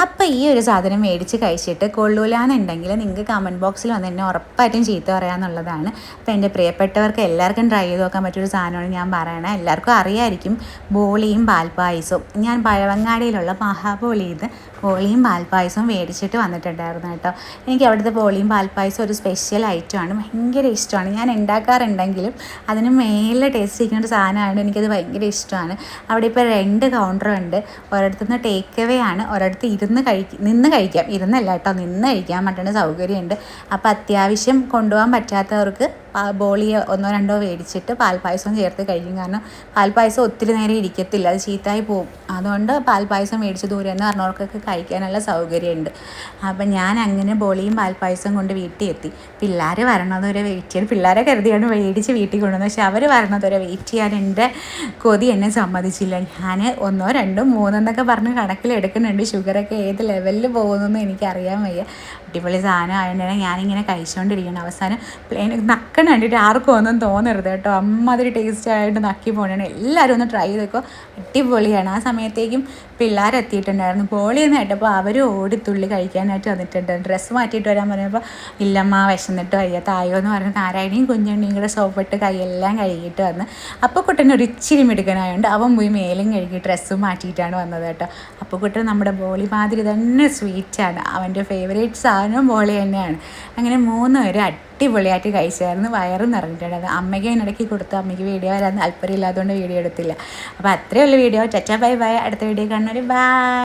അപ്പോൾ ഈ ഒരു സാധനം മേടിച്ച് കഴിച്ചിട്ട് കൊള്ളൂലാന്നുണ്ടെങ്കിൽ നിങ്ങൾക്ക് കമൻറ്റ് ബോക്സിൽ വന്ന് എന്നെ ഉറപ്പായിട്ടും ചീത്ത പറയാമെന്നുള്ളതാണ്. അപ്പോൾ എൻ്റെ പ്രിയപ്പെട്ടവർക്ക് എല്ലാവർക്കും ട്രൈ ചെയ്ത് നോക്കാൻ പറ്റിയൊരു സാധനമാണ് ഞാൻ പറയണത്. എല്ലാവർക്കും അറിയായിരിക്കും ബോളിയും പാൽപ്പായസവും. ഞാൻ പഴവങ്ങാടിയിലുള്ള മഹാബോളിയിൽ ബോളിയും പാൽപ്പായസവും മേടിച്ചിട്ട് വന്നിട്ടുണ്ടായിരുന്നു കേട്ടോ. എനിക്ക് അവിടുത്തെ ബോളിയും പാൽപ്പായസം ഒരു സ്പെഷ്യൽ ഐറ്റമാണ്, ഭയങ്കര ഇഷ്ടമാണ്. ഞാൻ ഉണ്ടാക്കാറുണ്ടെങ്കിലും അതിന് മേലെ ടേസ്റ്റ് ചെയ്യുന്ന ഒരു സാധനമാണ്, എനിക്കത് ഭയങ്കര ഇഷ്ടമാണ്. അവിടെ ഇപ്പോൾ 2 കൗണ്ടറുണ്ട്. ഒരിടത്തുനിന്ന് ടേക്ക് അവേ ആണ്, ഒരിടത്ത് നിന്ന് കഴിക്കാം, ഇരുന്നല്ല കേട്ടോ, നിന്ന് കഴിക്കാൻ പറ്റുന്ന സൗകര്യമുണ്ട്. അപ്പോൾ അത്യാവശ്യം കൊണ്ടുപോകാൻ പറ്റാത്തവർക്ക് ബോളി 1-2 മേടിച്ചിട്ട് പാൽപ്പായസം ചേർത്ത് കഴിക്കും. കാരണം പാൽപ്പായസം ഒത്തിരി നേരം ഇരിക്കത്തില്ല, അത് ചീത്തായി പോകും. അതുകൊണ്ട് പാൽപ്പായസം മേടിച്ച് ദൂരെ എന്ന് പറഞ്ഞവർക്കൊക്കെ കഴിക്കാനുള്ള സൗകര്യമുണ്ട്. അപ്പം ഞാൻ അങ്ങനെ ബോളിയും പാൽപ്പായസം കൊണ്ട് വീട്ടിൽ എത്തി. പിള്ളേർ വരണതുവരെ വെയിറ്റ് ചെയ്യാൻ, പിള്ളേരെ കരുതിയാണ് മേടിച്ച് വീട്ടിൽ കൊണ്ടുവന്നത്. പക്ഷെ അവർ വരണതുവരെ വെയിറ്റ് ചെയ്യാൻ എൻ്റെ കൊതി എന്നെ സമ്മതിച്ചില്ല. ഞാൻ 1, 2, 3 എന്നൊക്കെ പറഞ്ഞ് കണക്കിലെടുക്കുന്നുണ്ട്. ഷുഗറൊക്കെ ഏത് ലെവലിൽ പോകുന്നതെന്ന് എനിക്കറിയാൻ വയ്യ. അടിപൊളി സാധനം ആയതുകൊണ്ട് ഞാനിങ്ങനെ കഴിച്ചുകൊണ്ടിരിക്കണം. അവസാനം നക്കണ കണ്ടിട്ട് ആർക്കും ഒന്നും തോന്നരുത് കേട്ടോ, അമ്മാതിരി ടേസ്റ്റ് ആയിട്ട് നക്കി പോകണം. എല്ലാവരും ഒന്ന് ട്രൈ ചെയ്തേക്കോ, അടിപൊളിയാണ്. ആ സമയത്തേക്കും പിള്ളേരെത്തിയിട്ടുണ്ടായിരുന്നു. ബോളിയെന്ന് കേട്ടപ്പോൾ അവർ ഓടിത്തുള്ളി കഴിക്കാനായിട്ട് വന്നിട്ടുണ്ട്. ഡ്രസ്സ് മാറ്റിയിട്ട് വരാൻ പറഞ്ഞപ്പോൾ ഇല്ലമ്മ വിശന്നിട്ട് വയ്യ തായോ എന്ന് പറഞ്ഞ് നാരായണിയും കുഞ്ഞുണ്ണിയും കൂടെ സോപ്പിട്ട് കൈയെല്ലാം കഴുകിയിട്ട് വന്ന്. അപ്പോൾ കുട്ടൻ ഒരു ഇച്ചിരി മിടുക്കനായതുകൊണ്ട് അവൻ പോയി മേലും കഴുകി ഡ്രസ്സും മാറ്റിയിട്ടാണ് വന്നത് കേട്ടോ. അപ്പോൾ കുട്ടൻ നമ്മുടെ ബോളി മാതിരി തന്നെ സ്വീറ്റാണ്, അവൻ്റെ ഫേവറേറ്റ് സാധനം ബോളി തന്നെയാണ്. അങ്ങനെ 3 പേര് അടിപൊളിയായിട്ട് കഴിച്ചായിരുന്നു. വയറും നിറഞ്ഞിട്ടുണ്ടായിരുന്നു. അമ്മയ്ക്ക് അതിനിടയ്ക്ക് കൊടുത്തു. അമ്മയ്ക്ക് വീഡിയോ വരാൻ താല്പര്യമില്ലാത്തതുകൊണ്ട് വീഡിയോ എടുത്തില്ല. അപ്പോൾ അത്രയേ ഉള്ളൂ വീഡിയോ. ചച്ചാ ബൈ ബൈ. അടുത്ത വീഡിയോ കാണുന്നവർ ബൈ.